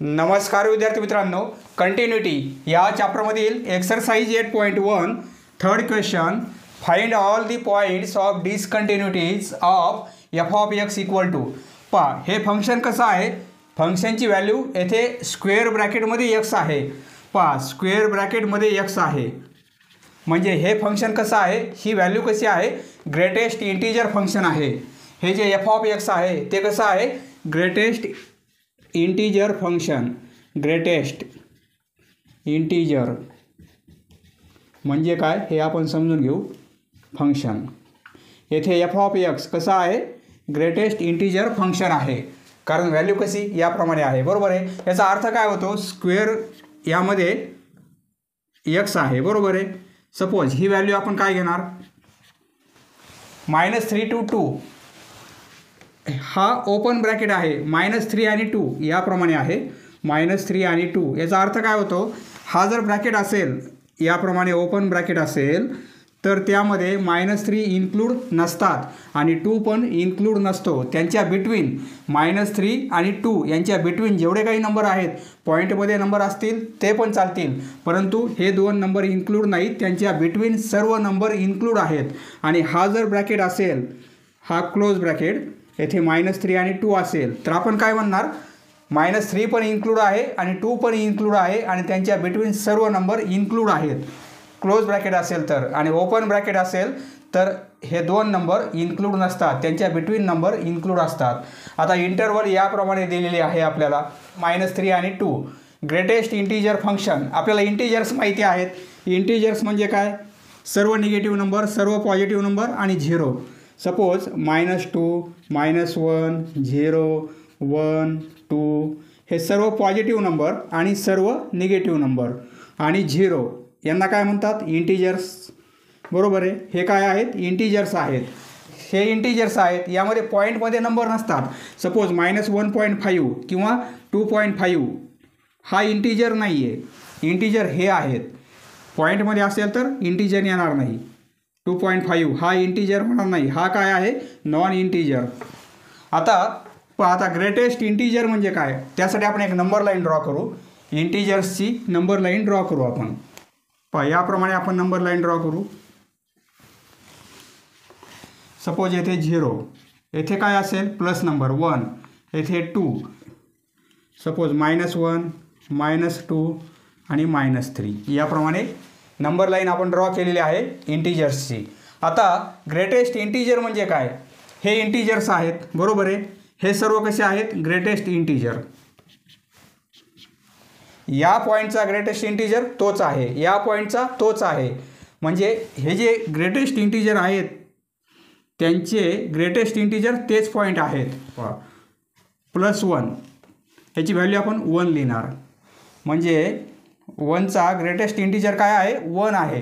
नमस्कार विद्यार्थी मित्रांनो, कंटिन्युटी या चॅप्टरमधील exercise 8.1 third question, find all the points of discontinuities of f of x equal to. पहा हे फंक्शन कसं आहे, फंक्शनची व्हॅल्यू येथे स्क्वेअर ब्रॅकेटमध्ये एक्स आहे. पहा स्क्वेअर ब्रॅकेटमध्ये एक्स आहे म्हणजे हे फंक्शन कसं आहे, ही व्हॅल्यू कशी आहे, ग्रेटेस्ट इंटीजर फंक्शन आहे. हे जे एफ ऑफ एक्स आहे ते कसं आहे, greatest integer function. Greatest integer म्हणजे काय हे आपण समजून घेऊ. फंक्शन येथे एफ ऑफ एक्स कसा आहे, ग्रेटेस्ट इंटीजर फंक्शन आहे, कारण व्हॅल्यू कशी याप्रमाणे आहे. बरोबर आहे. याचा अर्थ काय होतो, स्क्वेअर यामध्ये एक्स आहे. बरोबर आहे. सपोज ही व्हॅल्यू आपण काय घेणार, -3 to 2. हा ओपन ब्रॅकेट आहे, -3 आणि 2 याप्रमाणे आहे. -3 आणि 2 याचा अर्थ काय होतो, हा जर ब्रॅकेट असेल याप्रमाणे ओपन ब्रॅकेट असेल तर त्यामध्ये -3 इन्क्लूड नसतात आणि 2 पण इन्क्लूड नसतो. त्यांच्या बिटवीन -3 आणि 2 यांच्या बिटवीन जेवढे काही नंबर आहेत, पॉईंटमध्ये नंबर असतील ते पण चालतील, परंतु हे दोन नंबर इन्क्लूड नाहीत. त्यांच्या बिटवीन सर्व नंबर इन्क्लूड आहेत. आणि हा जर ब्रॅकेट असेल, हा क्लोज ब्रॅकेट, येथे -3 आणि 2 असेल तर आपण काय म्हणणार, -3 पण इन्क्लूड आहे आणि 2 पण इन्क्लूड आहे आणि त्यांच्या बिटवीन सर्व नंबर इन्क्लूड आहेत. क्लोज ब्रॅकेट असेल तर, आणि ओपन ब्रॅकेट असेल तर हे दोन नंबर इन्क्लूड नसतात, त्यांच्या बिटवीन नंबर इन्क्लूड असतात. आता इंटरवल याप्रमाणे दिलेली आहे आपल्याला, -3 आणि 2. ग्रेटेस्ट इंटीजर फंक्शन, आपल्याला इंटीजर्स माहिती आहेत. इंटीजर्स म्हणजे काय, सर्व निगेटिव्ह नंबर, सर्व पॉझिटिव्ह नंबर आणि 0. सपोज -2, -1, 0, 1, 2 हे सर्व पॉझिटिव्ह नंबर आणि सर्व निगेटिव्ह नंबर आणि 0 यांना काय म्हणतात, इंटीजर्स. बरोबर आहे. हे काय आहेत, इंटीजर्स आहेत. हे इंटीजर्स आहेत, यामध्ये पॉईंटमध्ये नंबर नसतात. सपोज -1.5 किंवा 2.5 हा इंटीजर नाही आहे. इंटीजर हे आहेत. पॉईंटमध्ये असेल तर इंटीजर येणार नाही. 2.5 हा इंटीजर होणार नाही, हा काय आहे, नॉन इंटीजर. आता ग्रेटेस्ट इंटीजर म्हणजे काय, त्यासाठी आपण एक नंबर लाईन ड्रॉ करू. इंटीजर्सची नंबर लाईन ड्रॉ करू आपण. याप्रमाणे आपण नंबर लाईन ड्रॉ करू. सपोज येथे 0, येथे काय असेल, प्लस नंबर 1, येथे 2. सपोज -1, -2 आणि -3 याप्रमाणे नंबर लाईन आपण ड्रॉ केलेली आहे इंटीजर्सची. आता ग्रेटेस्ट इंटीजर म्हणजे काय, हे इंटीजर्स आहेत. बरोबर आहे. हे सर्व कसे आहेत, ग्रेटेस्ट इंटीजर. या पॉईंटचा ग्रेटेस्ट इंटीजर तोच आहे, या पॉईंटचा तोच आहे. म्हणजे हे जे ग्रेटेस्ट इंटीजर आहेत त्यांचे ग्रेटेस्ट इंटीजर तेच पॉईंट आहेत. +1 ह्याची व्हॅल्यू आपण 1 लिहिणार. म्हणजे 1चा ग्रेटेस्ट इंटीजर काय आहे, 1 आहे.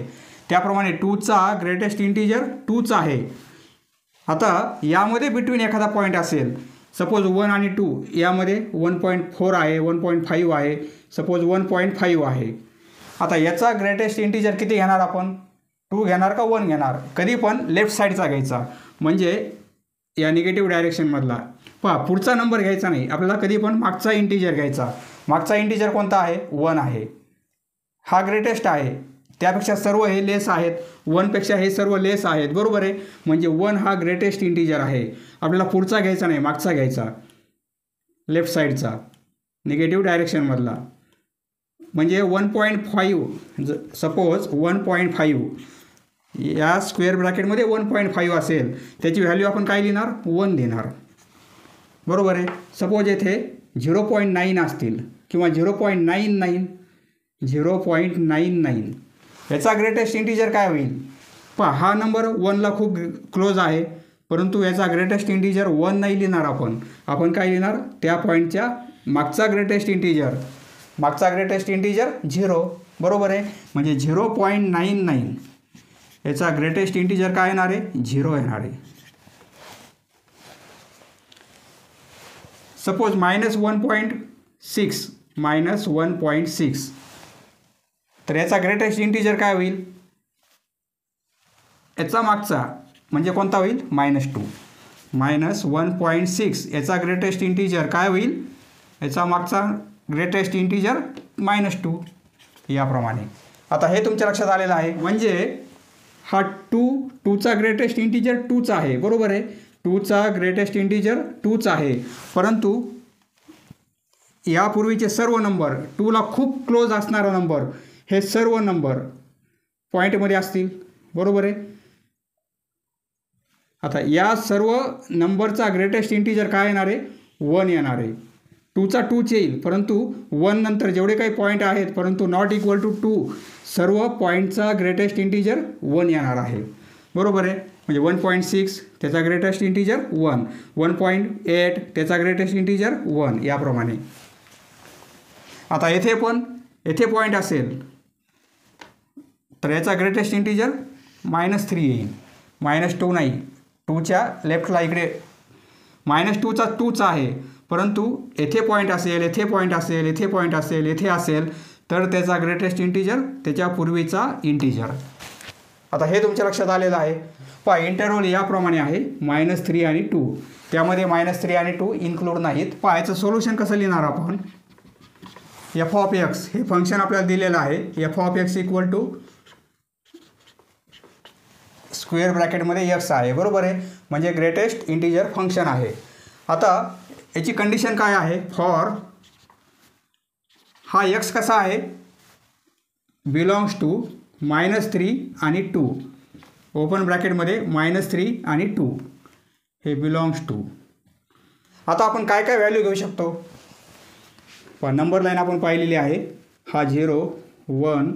त्याप्रमाणे 2चा ग्रेटेस्ट इंटीजर 2च आहे. आता यामध्ये बिटवीन एखादा पॉईंट असेल, सपोज 1 आणि 2 यामध्ये 1.4 आहे, 1.5 आहे, सपोज 1.5 आहे. आता याचा ग्रेटेस्ट इंटीजर किती घेणार आपण, 2 घेणार का 1 घेणार. कधी पण लेफ्ट साईडचा घ्यायचा, म्हणजे या निगेटिव्ह डायरेक्शनमधला. पुढचा नंबर घ्यायचा नाही आपल्याला, कधी पण मागचा इंटीजर घ्यायचा. मागचा इंटीजर कोणता आहे, 1 आहे. हा ग्रेटेस्ट आहे, त्यापेक्षा सर्व हे लेस आहेत. 1पेक्षा हे सर्व लेस आहेत. बरोबर आहे. म्हणजे 1 हा ग्रेटेस्ट इंटीजर आहे. आपल्याला पुढचा घ्यायचा नाही, मागचा घ्यायचा, लेफ्ट साईडचा, निगेटिव्ह डायरेक्शनमधला. म्हणजे 1.5, सपोज 1.5 या स्क्वेअर ब्रॅकेटमध्ये 1.5 असेल, त्याची व्हॅल्यू आपण काय लिहिणार, 1 लिहिणार. बरोबर आहे. सपोज येथे 0.9 असतील किंवा 0.99, 0.99 याचा ग्रेटेस्ट इंटीजर काय होईल. हा नंबर 1ला खूप क्लोज आहे, परंतु याचा ग्रेटेस्ट इंटीजर 1 नाही लिहिणार आपण काय लिहिणार, त्या पॉईंटच्या मागचा ग्रेटेस्ट इंटीजर. मागचा ग्रेटेस्ट इंटीजर 0. बरोबर आहे. म्हणजे 0.99 याचा ग्रेटेस्ट इंटीजर काय येणार आहे, 0 येणार आहे. सपोज -1.6, -1.6 तर याचा ग्रेटेस्ट इंटीजर काय होईल, याचा मागचा म्हणजे कोणता होईल, -2. -1.6 याचा ग्रेटेस्ट इंटीजर काय होईल, याचा मागचा ग्रेटेस्ट इंटीजर -2 याप्रमाणे. आता हे तुमच्या लक्षात आलेलं आहे. म्हणजे हा 2चा ग्रेटेस्ट इंटीजर 2च आहे, बरोबर आहे. 2चा ग्रेटेस्ट इंटीजर 2च आहे, परंतु यापूर्वीचे सर्व नंबर 2ला खूप क्लोज असणारा नंबर हे सर्व नंबर पॉईंटमध्ये असतील, बरोबर आहे. आता या सर्व नंबरचा ग्रेटेस्ट इंटीजर काय येणार आहे? 1 येणार आहे. 2चा 2च येईल, परंतु 1 नंतर जेवढे काही पॉईंट आहेत परंतु नॉट इक्वल टू 2 सर्व पॉईंटचा ग्रेटेस्ट इंटीजर 1 येणार आहे, बरोबर आहे. म्हणजे 1.6 त्याचा ग्रेटेस्ट इंटीजर 1, 1.8 त्याचा ग्रेटेस्ट इंटीजर 1 याप्रमाणे. आता येथे पॉईंट असेल तर याचा ग्रेटेस्ट इंटीजर -3 येईल, -2 नाही. 2च्या लेफ्टला इकडे -2चा 2च आहे, परंतु येथे पॉईंट असेल, येथे पॉईंट असेल, येथे पॉईंट असेल, येथे असेल तर त्याचा ग्रेटेस्ट इंटीजर त्याच्या पूर्वीचा इंटीजर. आता हे तुमच्या लक्षात आलेलं आहे. पहा इंटरव्हल याप्रमाणे आहे -3 आणि 2. त्यामध्ये -3 आणि 2 इन्क्लूड नाहीत. पहा याचं सोल्युशन कसं लिहिणार आपण? एफ ऑफ एक्स हे फंक्शन आपल्याला दिलेलं आहे. F of x equal to square ब्रॅकेटमध्ये एक्स आहे, बरोबर आहे. म्हणजे ग्रेटेस्ट इंटीजर फंक्शन आहे. आता याची कंडिशन काय आहे? फॉर हा एक्स कसा आहे? बिलॉंग्स टू -3 आणि 2. ओपन ब्रॅकेटमध्ये -3 आणि 2 हे बिलॉंग्स टू. आता आपण काय काय व्हॅल्यू घेऊ शकतो? पण नंबर लाईन आपण पाहिलेली आहे. हा 0, 1,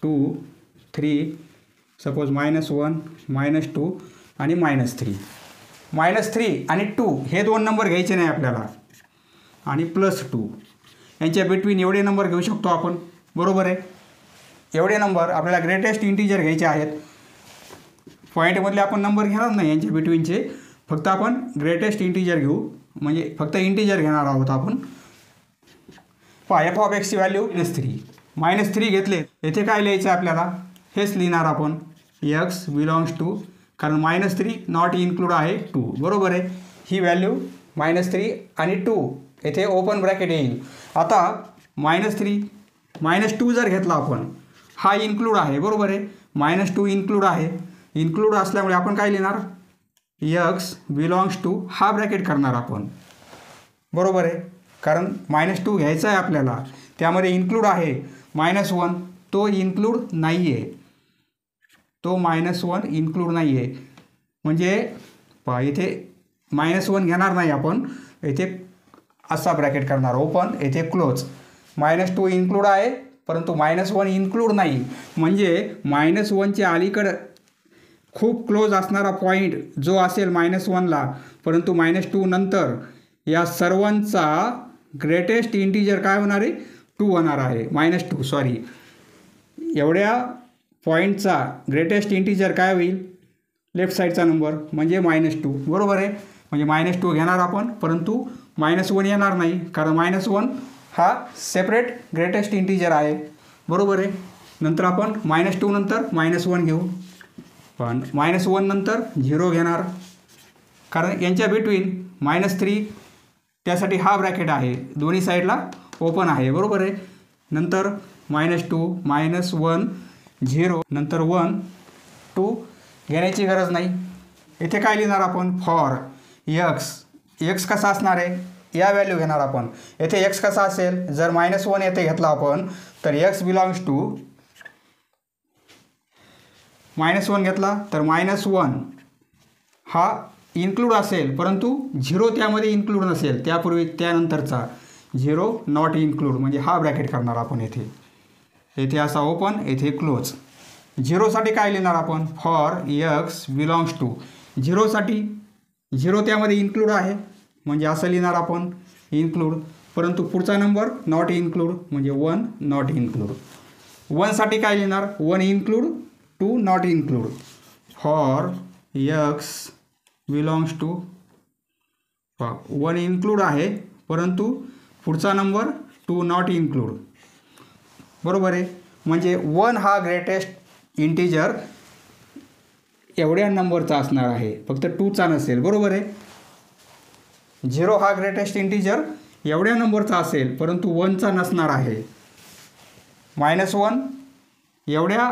2, 3, सपोज -1, -2 आणि -3. -3 आणि 2 हे दोन नंबर घ्यायचे नाही आपल्याला, आणि +2 यांच्या बिटवीन एवढे नंबर घेऊ शकतो आपण, बरोबर आहे. एवढे नंबर आपल्याला ग्रेटेस्ट इंटीजर घ्यायचे आहेत. पॉईंटमधले आपण नंबर घेणार नाही यांच्या बिटवीनचे, फक्त आपण ग्रेटेस्ट इंटीजर घेऊ, म्हणजे फक्त इंटीजर घेणार आहोत आपण. पहा एफ ऑफ एक्सची व्हॅल्यू -3 घेतले. येथे काय लिहायचं आपल्याला? हेच लिहिणार आपण, एक्स बिलॉंग्स टू, कारण -3 नॉट इन्क्लूड आहे 2, बरोबर आहे. ही व्हॅल्यू -3 आणि 2 येथे ओपन ब्रॅकेट येईल. आता -3 -2 जर घेतला आपण, हा इन्क्लूड आहे, बरोबर आहे. -2 इन्क्लूड आहे. इन्क्लूड असल्यामुळे आपण काय लिहिणार? एक्स बिलॉंग्स टू, हा ब्रॅकेट करणार आपण, बरोबर आहे. कारण -2 घ्यायचा आहे आपल्याला, त्यामध्ये इन्क्लूड आहे -1, तो इन्क्लूड नाही आहे, तो -1 इन्क्लूड नाही आहे. म्हणजे पहा इथे -1 घेणार नाही आपण, येथे असा ब्रॅकेट करणार ओपन, येथे क्लोज. -2 इन्क्लूड आहे, परंतु -1 इन्क्लूड नाही. म्हणजे -1च्या अलीकडं खूप क्लोज असणारा पॉईंट जो असेल -1ला, परंतु -2 नंतर या सर्वांचा ग्रेटेस्ट इंटीजर काय होणार आहे? 2 होणार आहे. -2 सॉरी, एवढ्या पॉईंटचा ग्रेटेस्ट इंटीजर काय होईल? लेफ्ट साईडचा नंबर म्हणजे -2, बरोबर आहे. म्हणजे -2 घेणार आपण, परंतु -1 येणार नाही, कारण -1 हा सेपरेट ग्रेटेस्ट इंटीजर आहे, बरोबर आहे. नंतर आपण -2 नंतर -1 घेऊ, पण -1 नंतर 0 घेणार, कारण यांच्या बिटवीन -3 त्यासाठी हा ब्रॅकेट आहे, दोन्ही साईडला ओपन आहे, बरोबर आहे. नंतर -2 -1 0 नंतर 1 2 घेण्याची गरज नाही. येथे काय लिहिणार आपण? फॉर एक्स कसा असणार आहे? या व्हॅल्यू घेणार आपण. येथे एक्स कसा असेल? जर -1 येथे घेतला आपण तर एक्स बिलॉंग्स टू -1 घेतला तर -1 हा इन्क्लूड असेल, परंतु 0 त्यामध्ये इन्क्लूड नसेल, त्यापूर्वी त्यानंतरचा 0 नॉट इन्क्लूड, म्हणजे हा ब्रॅकेट करणार आपण येथे. येथे असा ओपन, येथे क्लोज. 0साठी काय लिहिणार आपण? फॉर एक्स बिलॉंग्स टू, 0साठी 0 त्यामध्ये इन्क्लूड आहे, म्हणजे असं लिहिणार आपण इन्क्लूड, परंतु पुढचा नंबर नॉट इन्क्लूड, म्हणजे 1 नॉट इन्क्लूड. 1साठी काय लिहिणार? 1 include 2 not include. For x belongs to 1 include आहे, परंतु पुढचा नंबर 2 नॉट इन्क्लूड, बरोबर आहे. म्हणजे 1 हा ग्रेटेस्ट इंटीजर एवढ्या नंबरचा असणार आहे, फक्त 2चा नसेल, बरोबर आहे. 0 हा ग्रेटेस्ट इंटीजर एवढ्या नंबरचा असेल परंतु 1चा नसणार आहे. -1 एवढ्या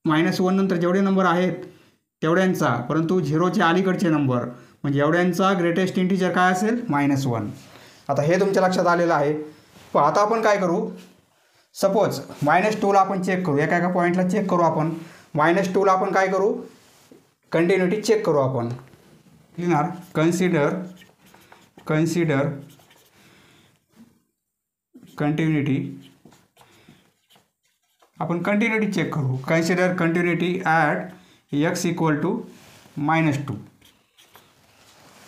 -1 नंतर जेवढे नंबर आहेत तेवढ्यांचा, परंतु 0च्या अलीकडचे नंबर म्हणजे एवढ्यांचा ग्रेटेस्ट इंटिजर काय असेल -1. आता हे तुमच्या लक्षात आलेलं आहे. पण आता आपण काय करू, सपोज -2ला आपण चेक करू, एका एका पॉईंटला चेक करू आपण. -2ला आपण काय करू, कंटिन्युटी चेक करू. आपण लिहिणार कन्सिडर कंटिन्युटी. आपण कंटिन्युटी चेक करू. Consider continuity at x = -2.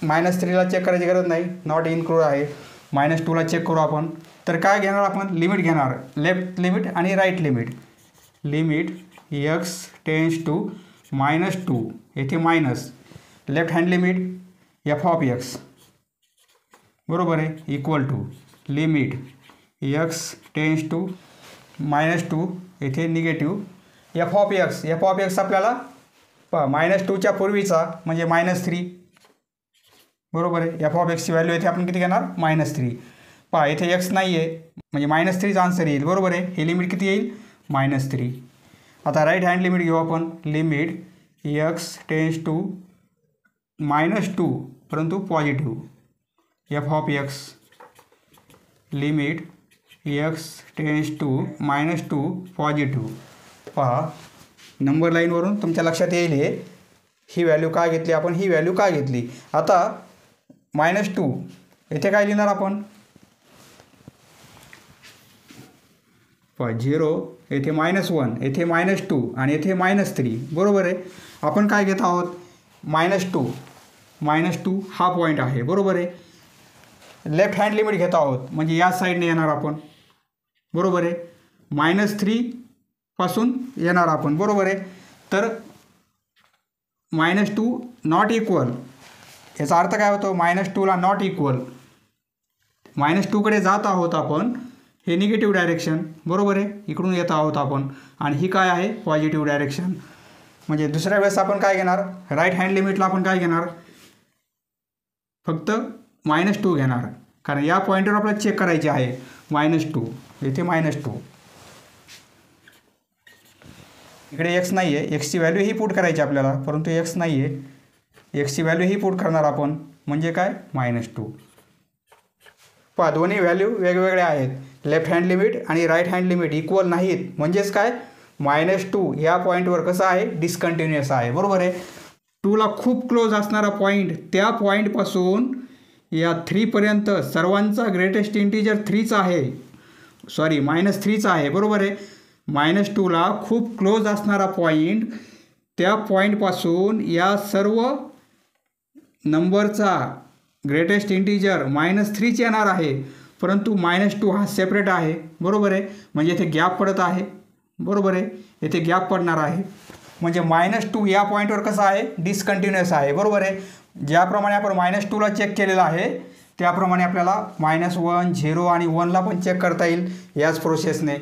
-3ला चेक करायची गरज नाही, नॉट इन्क्लूड आहे. -2ला चेक करू आपण. तर काय घेणार आपण, लिमिट घेणार, लेफ्ट लिमिट आणि right limit. Limit x tends to -2, येथे minus, left hand limit f(x) बरोबर आहे, equal to limit x tends to -2, येथे निगेटिव्ह f(x) आपल्याला -2च्या पूर्वीचा म्हणजे -3 बरोबर आहे. f(x) ची व्हॅल्यू येथे आपण किती घेणार, -3. पहा येथे x नाही आहे म्हणजे -3चा आन्सर येईल बरोबर आहे. हे लिमिट किती येईल, -3. आता राईट हँड लिमिट घेऊ आपण. लिमिट x टेन्स टू -2 परंतु positive f(x) limit x tends to -2 positive. पहा नंबर लाईनवरून तुमच्या लक्षात येईल ही व्हॅल्यू का घेतली आपण, ही व्हॅल्यू का घेतली. आता -2 येथे काय लिहिणार आपण, 0 येथे -1, येथे -2 आणि येथे -3 बरोबर आहे. आपण काय घेत आहोत, -2 हा पॉईंट आहे बरोबर आहे. लेफ्ट हँड लिमिट घेत आहोत म्हणजे या साईडने येणार आपण बरोबर आहे. -3 पासून येणार आपण बरोबर आहे. तर -2 नॉट इक्वल, याचा अर्थ काय होतो, -2ला नॉट इक्वल, -2कडे जात आहोत आपण, हे निगेटिव्ह डायरेक्शन बरोबर आहे, इकडून येत आहोत आपण, आणि ही काय आहे, पॉझिटिव्ह डायरेक्शन. म्हणजे दुसऱ्या वेळेस आपण काय घेणार, राईट हँड लिमिटला आपण काय घेणार, फक्त -2 घेणार, कारण या पॉईंटवर आपल्याला चेक करायचे आहे. -2 येथे -2, इकडे x नाही आहे, एक्सची व्हॅल्यू ही पुट करायची आपल्याला, परंतु x नाही आहे, एक्सची व्हॅल्यू ही पुट करणार आपण म्हणजे काय, -2. पहा दोन्ही व्हॅल्यू वेगवेगळ्या आहेत. लेफ्ट हँड लिमिट आणि राईट हँड लिमिट इक्वल नाहीत म्हणजेच काय, -2 ह्या पॉईंटवर कसं आहे, डिस्कंटिन्युअस आहे बरोबर आहे. 2ला खूप क्लोज असणारा पॉईंट, त्या पॉईंटपासून या 3पर्यंत सर्वांचा ग्रेटेस्ट इंटिजर 3चा आहे, सॉरी -3चा आहे बरोबर आहे. -2ला खूप क्लोज असणारा पॉईंट, त्या पॉईंटपासून या सर्व नंबरचा ग्रेटेस्ट इंटिजर -3च येणार आहे, परंतु -2 हा सेपरेट आहे बरोबर आहे. म्हणजे येथे गॅप पडत आहे बरोबर आहे, येथे गॅप पडणार आहे म्हणजे -2 या पॉईंटवर कसं आहे, डिस्कंटिन्युअस आहे बरोबर आहे. ज्याप्रमाणे आपण -2ला चेक केलेलं आहे त्याप्रमाणे आपल्याला -1, 0 आणि 1ला पण चेक करता येईल याच प्रोसेसने.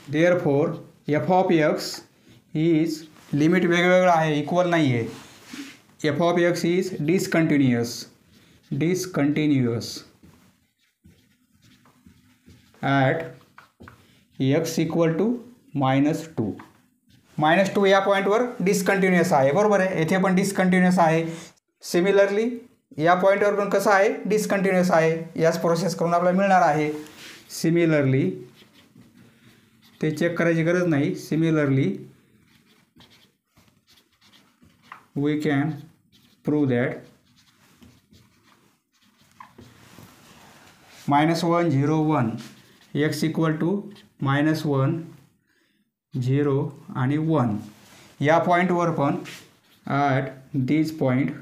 देअरफॉर f(x) इज, लिमिट वेगवेगळं आहे, इक्वल नाही आहे. f(x) is डिस्कंटिन्युअस at x = -2. -2 या पॉईंटवर डिस्कंटिन्युअस आहे बरोबर आहे, येथे पण डिस्कंटिन्युअस आहे. सिमिलरली या पॉईंटवर पण कसं आहे, डिस्कंटिन्युअस आहे. याच प्रोसेस करून आपल्याला मिळणार आहे. सिमिलरली ते चेक करायची गरज नाही. Similarly we can prove that -1, 0, 1 x = -1, 0 आणि 1 या पॉईंटवर पण at this point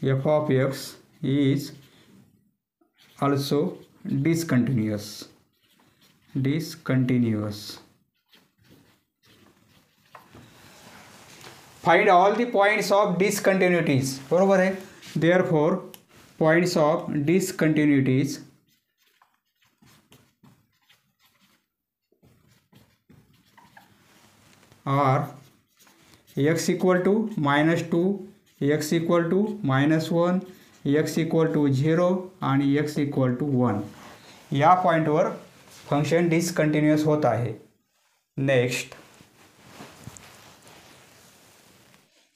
f(x) is also discontinuous. Find all the points of discontinuities बरोबर आहे. Therefore points of discontinuities are x equal to -2, x equal to -1, x equal to 0 आणि x equal to 1 या पॉईंटवर function discontinuous होत आहे. Next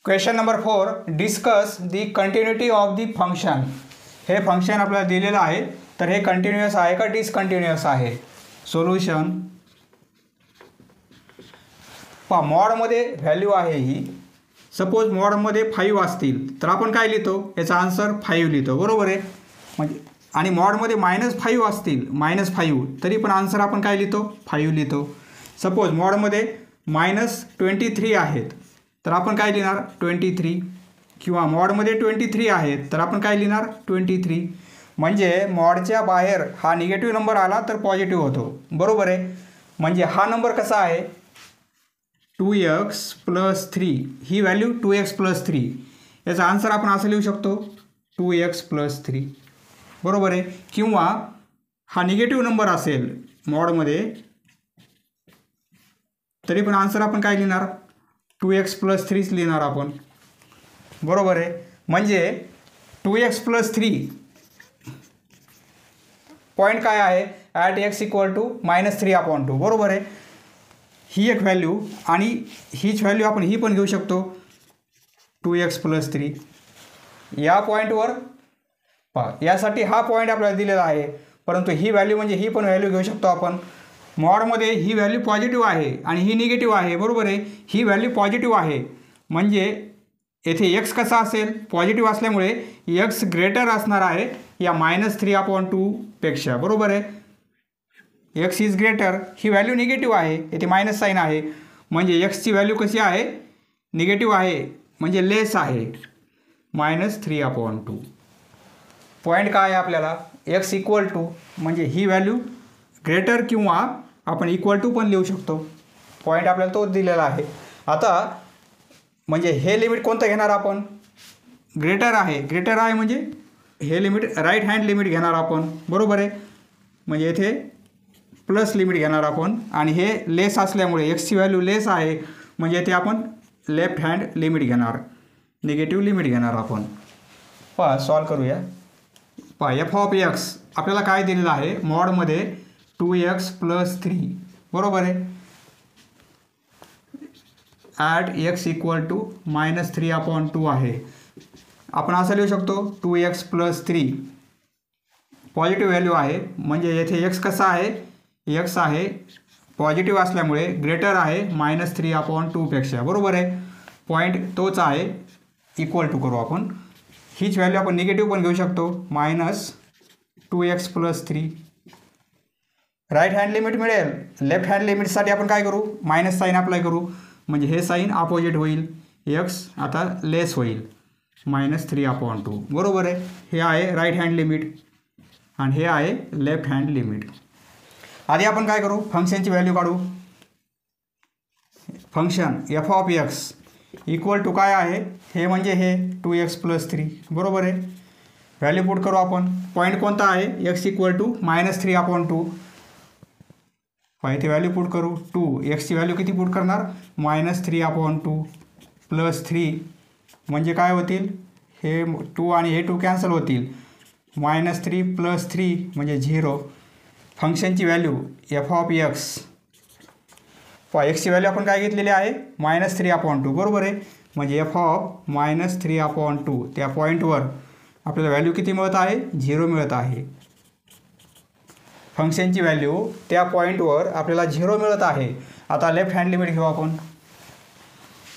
question number 4, discuss the continuity of the function. हे function आपल्याला दिलेलं आहे, तर हे कंटिन्युअस आहे का डिसकंटिन्युअस आहे. सोल्युशन मॉडमध्ये व्हॅल्यू आहे ही. सपोज मॉडमध्ये 5 असतील तर आपण काय लिहितो, याचा आन्सर 5 लिहितो, बरोबर आहे. म्हणजे आणि मॉडमध्ये -5 असतील, -5, तरी पण आन्सर आपण काय लिहितो, 5 लिहितो. सपोज मॉडमध्ये -23 आहेत तर आपण काय लिहिणार, 23. किंवा मॉडमध्ये 23 आहेत तर आपण काय लिहिणार, 23. म्हणजे मॉडच्या बाहेर हा निगेटिव्ह नंबर आला तर पॉझिटिव्ह होतो, बरोबर आहे. म्हणजे हा नंबर कसा आहे, 2x + 3, ही व्हॅल्यू 2x + 3. याचा आन्सर आपण असं लिहू शकतो, 2x + 3, बरोबर आहे. किंवा हा निगेटिव्ह नंबर असेल मॉडमध्ये तरी पण आन्सर आपण काय लिहिणार, 2x + 3 लिहिणार आपण, बरोबर आहे. म्हणजे 2x + 3 पॉईंट काय आहे, ॲट x इक्वल टू -3/2, बरोबर आहे. ही एक व्हॅल्यू आणि हीच व्हॅल्यू आपण ही पण घेऊ शकतो, 2x + 3 या पॉईंटवर. यासाठी हा पॉईंट आपल्याला दिलेला आहे, परंतु ही व्हॅल्यू म्हणजे ही पण व्हॅल्यू घेऊ शकतो आपण. मॉडमध्ये ही व्हॅल्यू पॉझिटिव्ह आहे आणि ही निगेटिव्ह आहे, बरोबर आहे. ही व्हॅल्यू पॉझिटिव्ह आहे म्हणजे येथे x कसा असेल, पॉझिटिव्ह असल्यामुळे x ग्रेटर असणार आहे या -3/2 पेक्षा, बरोबर आहे. x is greater, he value negative आहे, येथे मायनस साईन आहे, म्हणजे एक्सची व्हॅल्यू कशी आहे, निगेटिव्ह आहे, म्हणजे लेस आहे, -3/2. पॉईंट काय आहे आपल्याला, x इक्वल टू म्हणजे ही व्हॅल्यू ग्रेटर किंवा आपण इक्वल टू पण लिहू शकतो. पॉईंट आपल्याला तो दिलेला आहे. आता म्हणजे हे लिमिट कोणतं घेणार आपण, ग्रेटर आहे. ग्रेटर आहे म्हणजे हे लिमिट राईट हँड लिमिट घेणार आपण, बरोबर आहे. म्हणजे येथे प्लस लिमिट घेणार आपण आणि हे लेस असल्यामुळे एक्सची व्हॅल्यू लेस आहे म्हणजे येथे आपण लेफ्ट हँड लिमिट घेणार, निगेटिव्ह लिमिट घेणार आपण. सॉल्व करूया. f(x) आपल्याला काय दिलेलं आहे, मॉडमध्ये 2x + 3, बरोबर आहे. ॲट x इक्वल टू -3/2 आहे. आपण असं लिहू शकतो, 2x + 3 पॉझिटिव्ह व्हॅल्यू आहे म्हणजे येथे x कसा आहे, x आहे पॉझिटिव्ह असल्यामुळे ग्रेटर आहे -3/2 पेक्षा, बरोबर आहे. पॉईंट तोच आहे, इक्वल टू करू आपण. हीच व्हॅल्यू आपण निगेटिव्ह पण घेऊ शकतो, -2x + 3. राईट हँड लिमिट मिळेल, लेफ्ट हँड लिमिटसाठी आपण काय करू, मायनस साईन अप्लाय करू, म्हणजे हे साईन अपोजिट होईल, x आता लेस होईल, -3/2, बरोबर आहे. हे आहे राईट हँड लिमिट आणि हे आहे लेफ्ट हँड लिमिट. आधी आपण काय करू, फंक्शनची व्हॅल्यू काढू. फंक्शन f(x) इक्वल टू काय आहे, हे म्हणजे हे 2x + 3, बरोबर आहे. व्हॅल्यू पुट करू आपण. पॉईंट कोणता आहे, x इक्वल टू -3/2. इथे व्हॅल्यू पुट करू, 2, एक्सची व्हॅल्यू किती पुट करणार, -3/2 + 3 म्हणजे काय होतील, हे 2 आणि हे 2 कॅन्सल होतील, -3 + 3 म्हणजे 0. फंक्शनची व्हॅल्यू f(x) एक्सची व्हॅल्यू आपण काय घेतलेली आहे, -3/2, बरोबर आहे. म्हणजे f(-3/2) त्या पॉईंटवर आपल्याला व्हॅल्यू किती मिळत आहे, 0 मिळत आहे. फंक्शनची व्हॅल्यू त्या पॉईंटवर आपल्याला 0 मिळत आहे. आता लेफ्ट हँड लिमिट घेऊ आपण.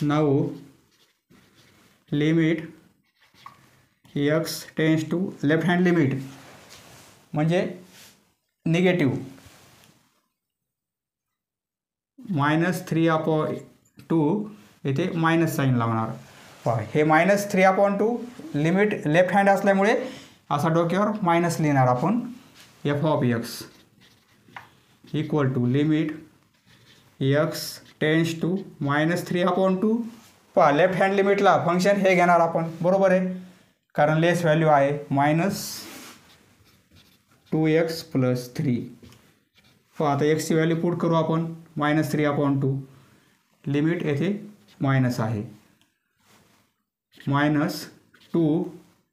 Now limit x tends to left hand limit म्हणजे निगेटिव्ह -3/2 येथे मायनस साईन लावणार. हे -3/2 लिमिट लेफ्ट हँड असल्यामुळे असा डोक्यावर मायनस लिहिणार आपण. f(x) equal to limit x tends to -3/2. Left hand लिमिटला फंक्शन हे घेणार आपण, बरोबर आहे, कारण लेस व्हॅल्यू आहे, -2x + 3. आता एक्सची व्हॅल्यू पुट करू आपण, -3/2. लिमिट येथे मायनस आहे, -2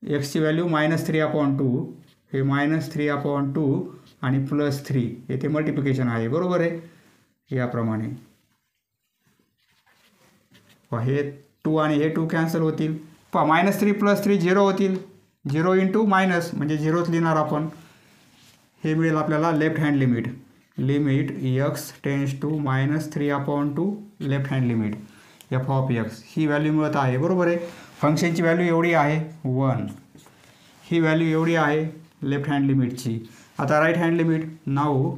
एक्सची व्हॅल्यू -3/2 हे -3/2 आणि +3 येथे मल्टिप्लिकेशन आहे, बरोबर आहे. याप्रमाणे हे 2 आणि हे 2 कॅन्सल होतील. -3 + 3 0 होतील, 0 × मायनस म्हणजे 0च लिहिणार आपण. हे मिळेल आपल्याला left hand limit, x tends to -3/2 left hand limit f(x) ही व्हॅल्यू मिळत आहे, बरोबर आहे. फंक्शनची व्हॅल्यू एवढी आहे 1, ही व्हॅल्यू एवढी आहे लेफ्ट हँड लिमिटची. आता right hand limit, now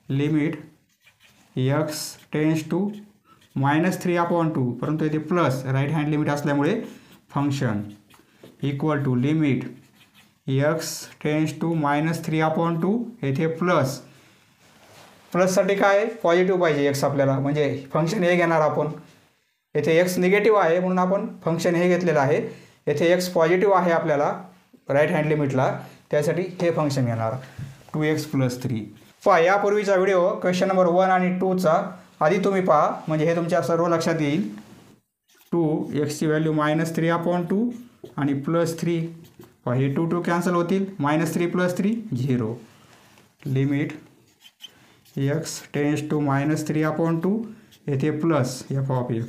limit x tends to -3/2 परंतु येथे प्लस राईट हँड लिमिट असल्यामुळे function equal to limit x tends to -3/2 येथे प्लससाठी काय पॉझिटिव्ह पाहिजे x आपल्याला, म्हणजे फंक्शन हे घेणार आपण. येथे x निगेटिव्ह आहे म्हणून आपण फंक्शन हे घेतलेलं आहे. येथे x पॉझिटिव्ह आहे आपल्याला राईट हँड लिमिटला, त्यासाठी हे फंक्शन घेणार 2x + 3. पहा यापूर्वीचा व्हिडिओ क्वेश्चन नंबर 1 आणि 2चा आधी तुम्ही पहा, म्हणजे हे तुमच्या सर्व लक्षात येईल. 2xची व्हॅल्यू -3/2 आणि +3, हे 2 कॅन्सल होतील, -3 + 3 0. लिमिट x टेंड्स टू -3/2 येथे plus f(x).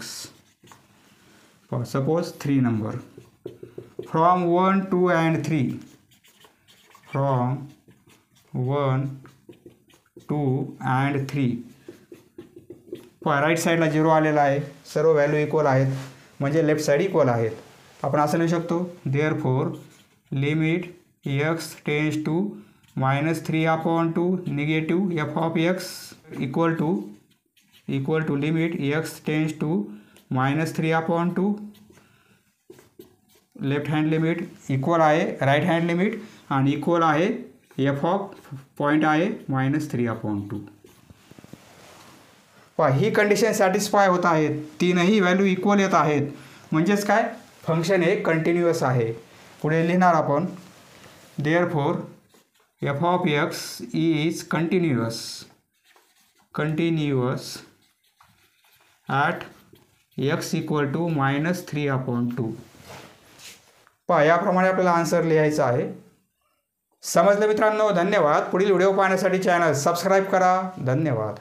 Suppose 3 number from 1, 2 and 3, from 1, 2 and 3. Right साईडला 0 आलेला आहे, सर्व व्हॅल्यू इक्वल आहेत म्हणजे लेफ्ट साईड इक्वल आहेत. आपण असं लिहू शकतो, therefore limit x tends to -3/2 negative f(x) equal to limit x tends to -3/2 left hand limit equal आहे राईट हँड लिमिट आणि इक्वल आहे पॉईंट आहे -3/2. ही कंडिशन सॅटिस्फाय होत आहेत, तीनही व्हॅल्यू इक्वल येत आहेत, म्हणजेच काय फंक्शन हे कंटिन्युअस आहे. पुढे लिहिणार आपण, therefore f(x) is continuous at x equal to -3/2. याप्रमाणे आपल्याला आन्सर लिहायचा आहे. समजलं मित्रांनो? धन्यवाद. पुढील व्हिडिओ पाहण्यासाठी चॅनल सबस्क्राईब करा. धन्यवाद.